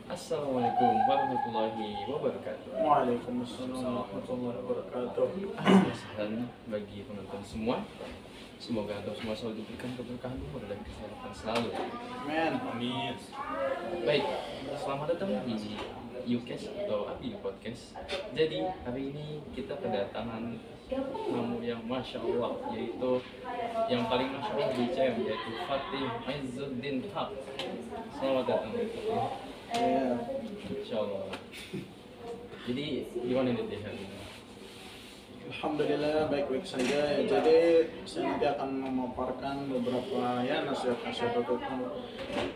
Assalamualaikum warahmatullahi wabarakatuh. Waalaikumsalam warahmatullahi wabarakatuh. Salam bagi penonton semua. Semoga antum semua selalu diberikan keberkahan umur dan kesehatan selalu. Amin. Amin. Baik, selamat datang di UCast atau Abi Podcast. Jadi hari ini kita kedatangan tamu yang masya Allah, yaitu yang paling masya Allah bicara, yaitu Fatih Izzuddin Haq. Selamat datang. Ya, Insya Allah. Jadi gimana nih Teh, hari ini? alhamdulillah baik-baik saja. Jadi saya nanti akan memaparkan beberapa nasihat-nasihat atau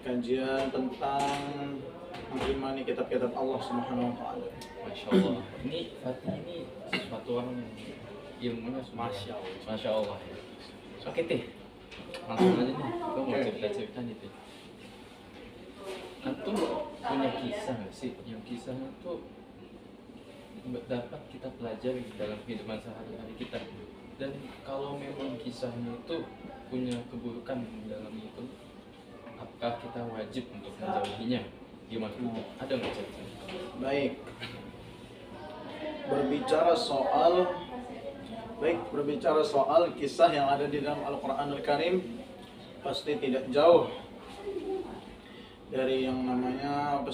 kajian tentang mengimani kitab-kitab Allah Subhanahu wa taala. Masya Allah. Ini Fatih ini suatu orang yang ilmunya Masya Allah ya. Oke Teh, langsung aja nih. Gue mau cerita-cerita nih Teh. Antum punya kisah nggak sih? Yang kisahnya tuh dapat kita pelajari dalam kehidupan sehari-hari kita. Dan kalau memang kisahnya itu punya keburukan dalam itu, apakah kita wajib untuk menjauhinya? Gimana? Ada nggak ceritanya? Baik. Berbicara soal kisah yang ada di dalam Al-Qur'anul Karim, pasti tidak jauh dari yang namanya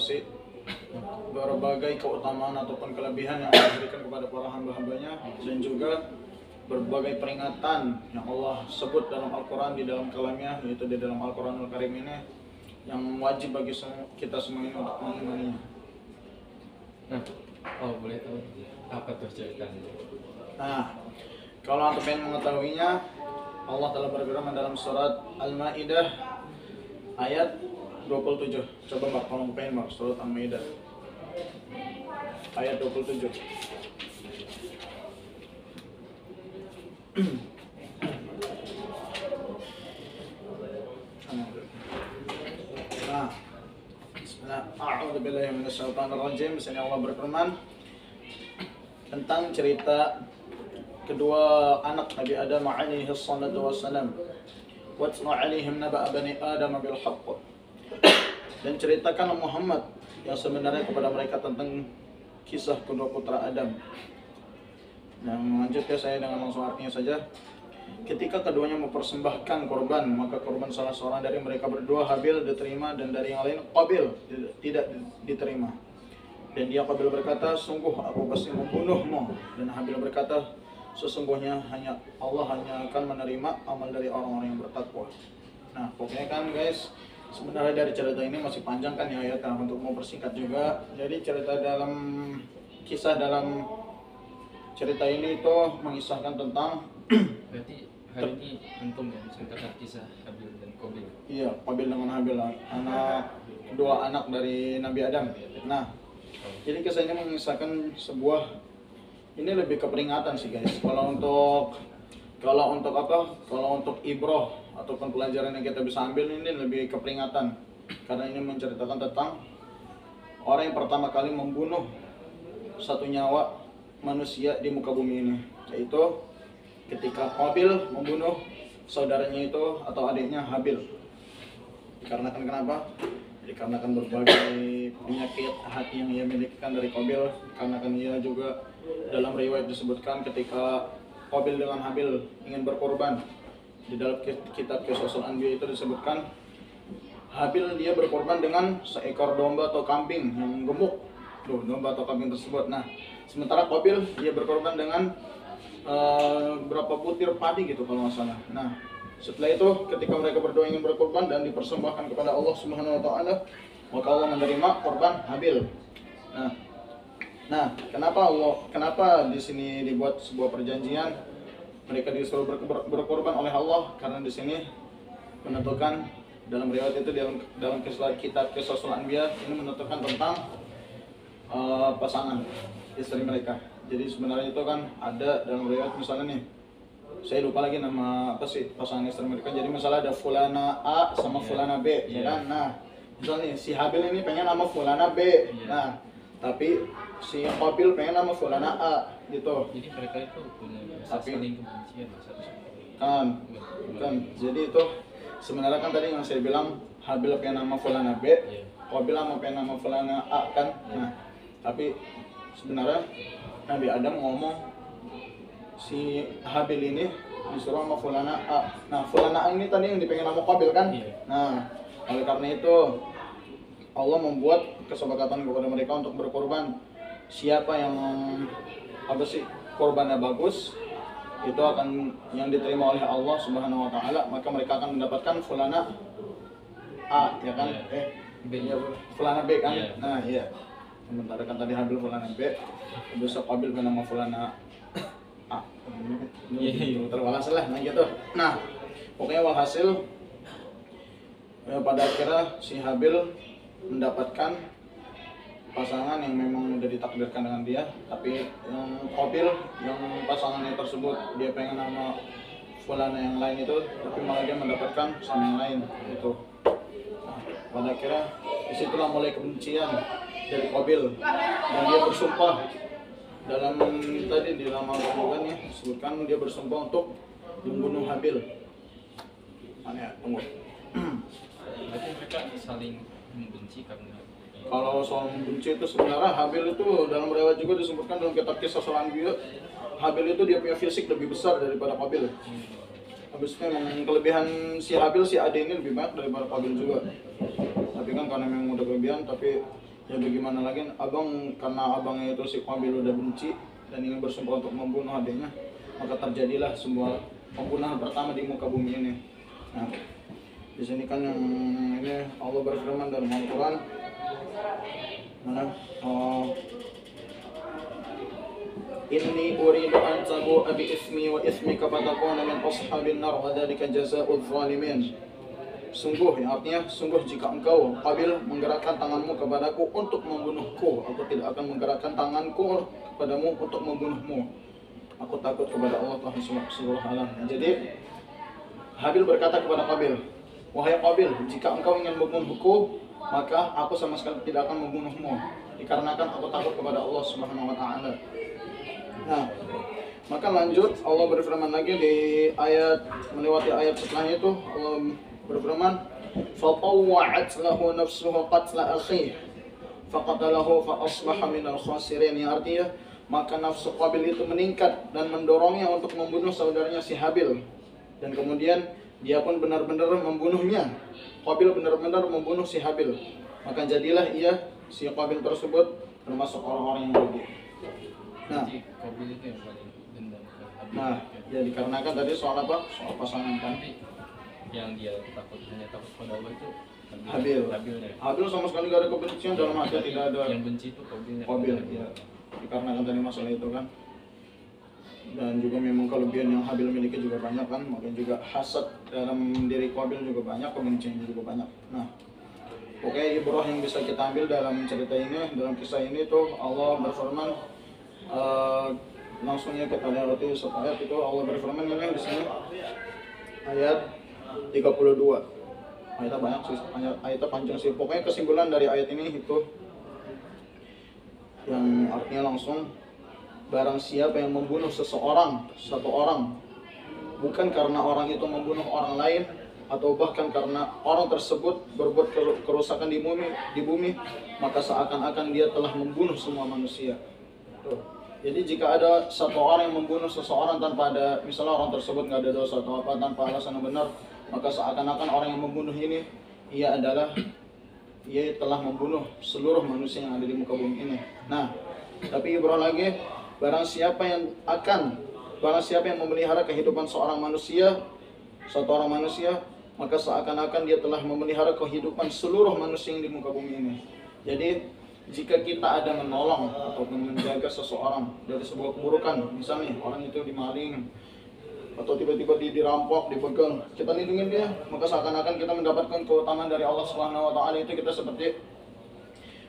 berbagai keutamaan ataupun kelebihan yang Allah berikan kepada para hamba-hambanya, dan juga berbagai peringatan yang Allah sebut dalam Al-Quran di dalam kalamnya, yaitu di dalam Al-Quranul Karim ini, yang wajib bagi kita semua ini untuk mengimaninya. Nah, kalau boleh tahu apa tuh ceritanya? Nah, kalau anda ingin mengetahuinya, Allah telah berfirman dalam surat Al-Maidah ayat 27. Coba Mbak, tolong bukain Mbak, surat Al-Maidah ayat 27. Nah, bismillah. A'udzubillahi minasyaitonirrajim. Di sini Allah berfirman tentang cerita kedua anak Nabi Adam alaihi salatu wassalam. Watlu alaihim naba'a bani Adam bil haqq. Dan ceritakan Muhammad yang sebenarnya kepada mereka tentang kisah kedua putra Adam. Nah, lanjut ya, saya dengan langsung artinya saja. Ketika keduanya mempersembahkan korban, maka korban salah seorang dari mereka berdua, Habil, diterima, dan dari yang lain Qabil tidak diterima. Dan dia Qabil berkata, sungguh aku pasti membunuhmu. Dan Habil berkata, sesungguhnya Allah hanya akan menerima amal dari orang-orang yang bertakwa. Nah, pokoknya kan guys, sebenarnya dari cerita ini masih panjang kan ya ayat, nah, untuk mau persingkat juga. Jadi kisah dalam cerita ini itu mengisahkan tentang Berarti hari ini antum yang menceritakan kisah Habil dan Qabil. iya, Qabil dengan Habil, dua anak dari Nabi Adam. Nah, jadi kisah ini mengisahkan sebuah, ini lebih ke peringatan sih guys. Kalau untuk ibroh ataupun pelajaran yang kita bisa ambil, ini lebih ke peringatan, karena ini menceritakan tentang orang yang pertama kali membunuh satu nyawa manusia di muka bumi ini, yaitu ketika Qabil membunuh saudaranya itu atau adiknya Habil. Dikarenakan kenapa? Dikarenakan berbagai penyakit hati yang ia miliki dari Qabil. Dikarenakan ia juga dalam riwayat disebutkan ketika Qabil dengan Habil ingin berkorban, di dalam kitab Qisasul Anbiya itu disebutkan Habil dia berkorban dengan seekor domba atau kambing yang gemuk, domba atau kambing tersebut. Nah, sementara Qabil dia berkorban dengan berapa butir padi gitu kalau nggak salah. Nah, setelah itu ketika mereka berdua ingin berkorban dan dipersembahkan kepada Allah Subhanahu wa taala, maka Allah menerima korban Habil. Nah, kenapa di sini dibuat sebuah perjanjian mereka disuruh berkorban oleh Allah? Karena di sini menentukan dalam riwayat itu, dalam kitab Qisasul Anbiya ini menentukan tentang pasangan istri mereka. Jadi sebenarnya itu kan ada dalam riwayat, misalnya nih, saya lupa lagi nama apa sih pasangan istri mereka. Jadi misalnya ada Fulana A sama Fulana B, ya kan? Nah, misalnya nih, si Habil ini pengen sama Fulana B. Nah, tapi si Qabil pengen sama Fulana A gitu. Jadi mereka itu punya saling kebencian satu sama lain. Kan. Jadi itu sebenarnya kan tadi yang saya bilang Habil pengen nama fulana B, Iya. Qabil sama pengen nama fulana A kan. Nah, tapi sebenarnya Nabi Adam ngomong si Habil ini disuruh sama fulana A. Nah, fulana A ini tadi yang dipengen nama Qabil kan. Iya. Nah, oleh karena itu Allah membuat kesepakatan kepada mereka untuk berkorban. Siapa yang korbannya bagus, itu akan yang diterima oleh Allah Subhanahu wa taala, maka mereka akan mendapatkan fulana A, ya kan? B. Ya, fulana B kan? Iya. Nah, iya. Sementara kan tadi Habil fulana B, besok Qabil nama fulana A. Iya. Terbalas lah, nah gitu. Nah, pokoknya walhasil pada akhirnya si Habil mendapatkan pasangan yang memang udah ditakdirkan dengan dia, tapi yang Qabil yang pasangannya tersebut dia pengen nama fulana yang lain itu, tapi malah dia mendapatkan sama yang lain itu. Nah, pada akhirnya disitulah mulai kebencian dari Qabil dan dia bersumpah dalam tadi di dalam Al-Quran ya disebutkan dia bersumpah untuk membunuh Habil. Mana ya? Tunggu. Berarti mereka saling membenci karena Kalau soal membenci itu sebenarnya Habil itu dalam riwayat juga disebutkan dalam kitab kisah Anbiya, Habil itu dia punya fisik lebih besar daripada Qabil. Habis itu memang kelebihan si Habil, si Ade ini lebih banyak daripada Qabil juga. Tapi kan karena memang udah kelebihan, tapi ya bagaimana lagi, karena abangnya itu si Qabil udah benci dan ingin bersumpah untuk membunuh adiknya, maka terjadilah sebuah pembunuhan pertama di muka bumi ini. Nah, di sini kan yang ini Allah berfirman dalam Al-Quran, mana? Inni uridu an tabu'a bi ismi wa ismika fatakuna min ashabin nar wa dzalika jazaa'udz zalimin. Sungguh, yang artinya sungguh jika engkau Qabil menggerakkan tanganmu kepadaku untuk membunuhku, aku tidak akan menggerakkan tanganku kepadamu untuk membunuhmu. Aku takut kepada Allah Tuhan Subhanahu wa taala. Jadi Habil berkata kepada Qabil, wahai Qabil, jika engkau ingin membunuhku, maka aku sama sekali tidak akan membunuhmu, dikarenakan aku takut kepada Allah Subhanahu wa taala. Nah, maka lanjut Allah berfirman lagi di ayat melewati ayat setelahnya itu Allah berfirman, "Fatawwa'at lahu nafsuhu qatla akhihi faqatalahu fa asbaha minal khasirin." Yang artinya maka nafsu Qabil itu meningkat dan mendorongnya untuk membunuh saudaranya si Habil, dan kemudian dia pun benar-benar membunuhnya. Qabil benar-benar membunuh si Habil, maka jadilah ia si Qabil tersebut termasuk orang-orang yang rugi. Nah, Qabil itu yang paling dendam ke Habil. nah, ya dikarenakan tadi soal apa? Soal pasangan kan. Tapi yang dia hanya takut pada Allah itu Habil. Habilnya. Habil sama sekali gak ada kebencian dalam hati, tidak ada. Yang benci itu Qabilnya. Qabil, ya. Dikarenakan tadi masalah itu kan. Dan juga memang kelebihan yang Habil miliki juga banyak kan, makanya juga hasad dalam diri Qabil juga banyak, kebencian juga banyak. Nah, oke, ibrah yang bisa kita ambil dalam cerita ini, dalam kisah ini tuh Allah berfirman, langsungnya kita lihat satu ayat itu Allah berfirman ini di sini ayat 32. Ayatnya banyak sih, ayatnya panjang sih. Pokoknya kesimpulan dari ayat ini itu yang artinya langsung, barang siapa yang membunuh satu orang, bukan karena orang itu membunuh orang lain, atau bahkan karena orang tersebut berbuat kerusakan di bumi, maka seakan-akan dia telah membunuh semua manusia. Tuh. Jadi jika ada satu orang yang membunuh seseorang tanpa ada, misalnya orang tersebut nggak ada dosa atau apa, tanpa alasan yang benar, maka seakan-akan orang yang membunuh ini ia telah membunuh seluruh manusia yang ada di muka bumi ini. Nah, tapi ibrah lagi, barang siapa yang memelihara kehidupan satu orang manusia, maka seakan-akan dia telah memelihara kehidupan seluruh manusia yang di muka bumi ini. Jadi jika kita ada menolong ataupun menjaga seseorang dari sebuah keburukan, misalnya orang itu dimaling atau tiba-tiba dirampok, dipegang, kita lindungi dia, maka seakan-akan kita mendapatkan keutamaan dari Allah Subhanahu wa taala. Itu kita seperti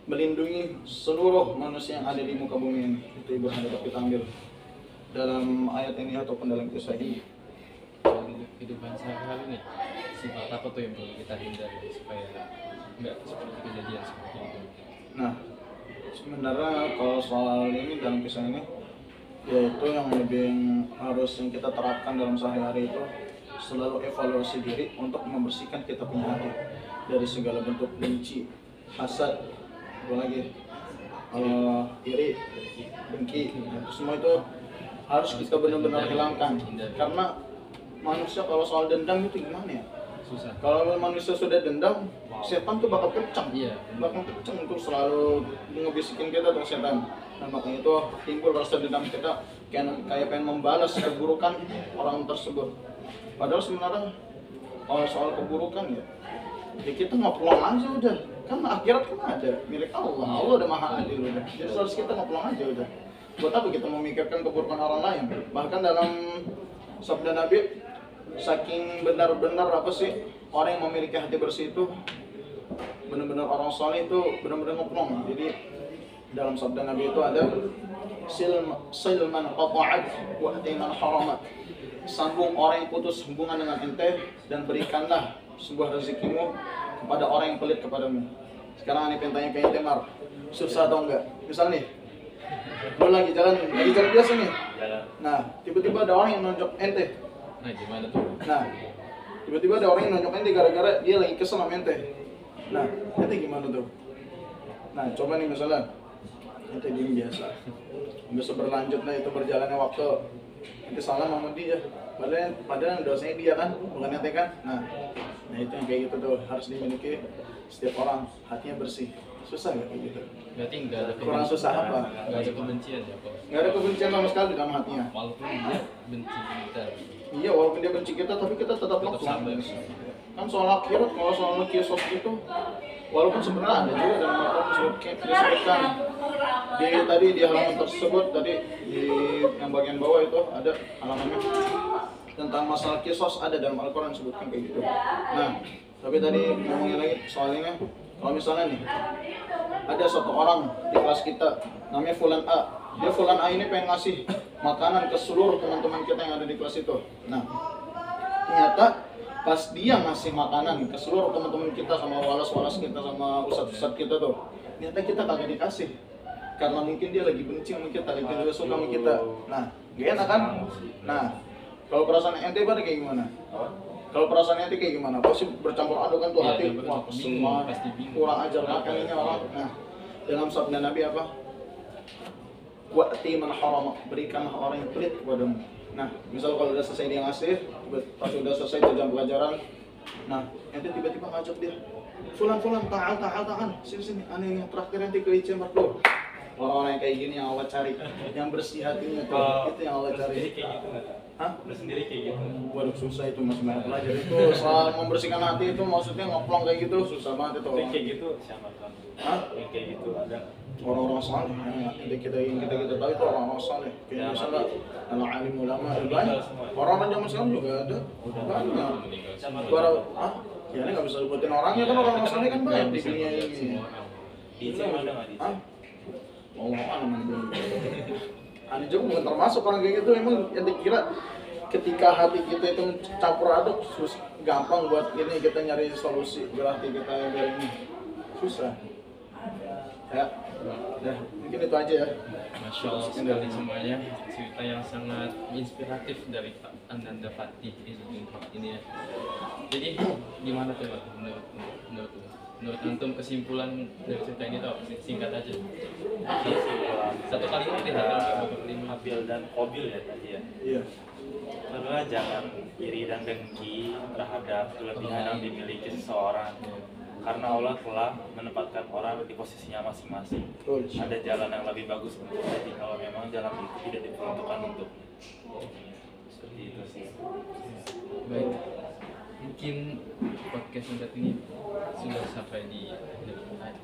melindungi seluruh manusia yang ada di muka bumi ini. Itu ibrah yang dapat kita ambil dalam ayat ini ataupun dalam kisah ini. Kalau kehidupan sehari-hari nih, sifat apa tuh yang perlu kita hindari supaya nggak seperti kejadian seperti itu? Nah, sebenarnya kalau soal ini dalam kisah ini, yaitu yang harus kita terapkan dalam sehari-hari itu selalu evaluasi diri untuk membersihkan kita punya hati. dari segala bentuk benci, hasad, apa lagi, iri, dengki. Itu semua itu harus kita benar-benar hilangkan. Karena manusia kalau soal dendam itu gimana ya? Susah. Kalau manusia sudah dendam, setan tuh bakal kencang, Iya. bakal kencang untuk selalu ngebisikin kita tuh setan. Nah makanya itu timbul rasa dendam kita kayak pengen membalas keburukan orang tersebut. Padahal sebenarnya kalau soal keburukan ya kita nggak pulang aja udah. Kan akhirat kan ada milik Allah. Allah udah maha adil udah. Jadi harus kita nggak pulang aja udah. Buat apa kita memikirkan keburukan orang lain? Bahkan dalam sabda Nabi, saking benar-benar apa sih orang yang memiliki hati bersih itu benar-benar orang soleh itu benar-benar ngeplong. Jadi dalam sabda Nabi itu ada silman qata'at wa atiman haramat. Sambung orang yang putus hubungan dengan ente dan berikanlah sebuah rezekimu kepada orang yang pelit kepadamu. Sekarang aneh pengen tanya ke ente, Mar, susah atau enggak? Misal nih, lu lagi jalan biasa nih. Nah, tiba-tiba ada orang yang nonjok ente. Nah gimana tuh? Nah, tiba-tiba ada orang yang nonjok ente gara-gara dia lagi kesel sama ente. Nah, ente gimana tuh? Nah, coba nih misalnya ente diem biasa. Bisa berlanjut nah itu berjalannya waktu. Ente salah sama dia. Padahal dosanya dia kan, bukan ente kan? Nah itu yang kayak gitu tuh harus dimiliki setiap orang, hatinya bersih. Susah nggak kayak gitu? Berarti nggak ada Kurang susah apa? Nggak ada kebencian ya kok? Nggak ada kebencian sama sekali dalam hatinya. Walaupun dia benci kita. Iya, walaupun dia benci kita, tapi kita tetap sabar. lakukan. Kan soal akhirat, kalau soal kisos gitu, walaupun sebenarnya ada juga dalam Al-Quran disebutkan di halaman tersebut tadi di yang bagian bawah itu ada halamannya tentang masalah kisos, ada dalam Al-Quran disebutkan kayak gitu. Nah, tapi tadi ngomongin lagi soal ini, kalau misalnya nih ada satu orang di kelas kita namanya Fulan A. Dia Fulan A ini pengen ngasih makanan ke seluruh teman-teman kita yang ada di kelas itu. Nah, ternyata pas dia ngasih makanan ke seluruh teman-teman kita sama walas-walas kita sama ustadz-ustadz kita tuh, ternyata kita kagak dikasih. Karena mungkin dia lagi benci sama kita, lagi tidak suka sama kita. Nah, gak enak kan? Nah, kalau perasaan ente pada kayak gimana? Kalau perasaan ente kayak gimana? Pasti bercampur aduk kan tuh Iya, hati. Wah, semua pasti bingung. kurang ajar makan ini orang. Nah, dalam sabda Nabi apa? Wa'ti man harama, berikanlah orang yang pelit kepadamu. Nah, misal kalau udah selesai dia ngasih, pas udah selesai jam pelajaran, nah, ente tiba-tiba ngajak dia, Fulan, ta'al, sini, aneh yang terakhir nanti ke IC 40. Orang-orang yang kayak gini yang Allah cari, yang bersih hatinya tuh, itu yang Allah cari. Kayak gitu nggak? Hah? Lu sendiri kayak gitu? Waduh susah itu mas banget belajar itu soal membersihkan hati itu maksudnya ngoplong kayak gitu susah banget itu. Yang kayak gitu siapa kan? Hah? Yang kayak gitu ada? Orang-orang saleh yang kita tahu itu orang-orang saleh kayak misalnya alim ulama ada banyak orang-orang zaman sekarang juga ada banyak para ya ini nggak bisa sebutin orangnya kan orang-orang saleh kan banyak di dunia ini. Di Jepang ada nggak di Jepang? Allah alam Anda juga bukan termasuk orang kayak gitu. Emang yang dikira ketika hati kita itu campur aduk gampang buat ini kita nyari solusi biar hati kita yang dari ini susah ya. Udah mungkin itu aja ya. Masya Allah sekali semuanya, cerita yang sangat inspiratif dari Pak Ananda Fatih ini ya. Jadi gimana tuh Pak menurut antum kesimpulan dari cerita ini tuh singkat aja. Satu kalimat deh, satu kalimat. Habil dan Qabil ya tadi ya. Iya. Adalah jangan iri dan dengki terhadap kelebihan yang dimiliki seseorang. Karena Allah telah menempatkan orang di posisinya masing-masing. Ada jalan yang lebih bagus untuk jadi kalau memang jalan itu tidak diperuntukkan untuk seperti itu sih. Baik, mungkin podcast singkat ini sudah sampai di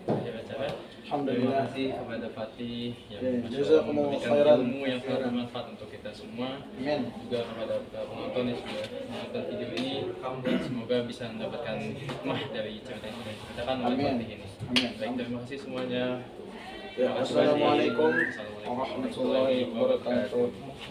akhir acara. Terima Alhamdulillah. kasih kepada Fatih yang Jazakumullah memberikan khairan. ilmu yang sangat bermanfaat untuk kita semua. Amin. Juga kepada para penonton yang sudah menonton video ini, semoga bisa mendapatkan hikmah dari cerita yang sudah diceritakan oleh Amin. Fatih ini. Amin. Baik, terima kasih semuanya. Ya, assalamualaikum warahmatullahi wabarakatuh.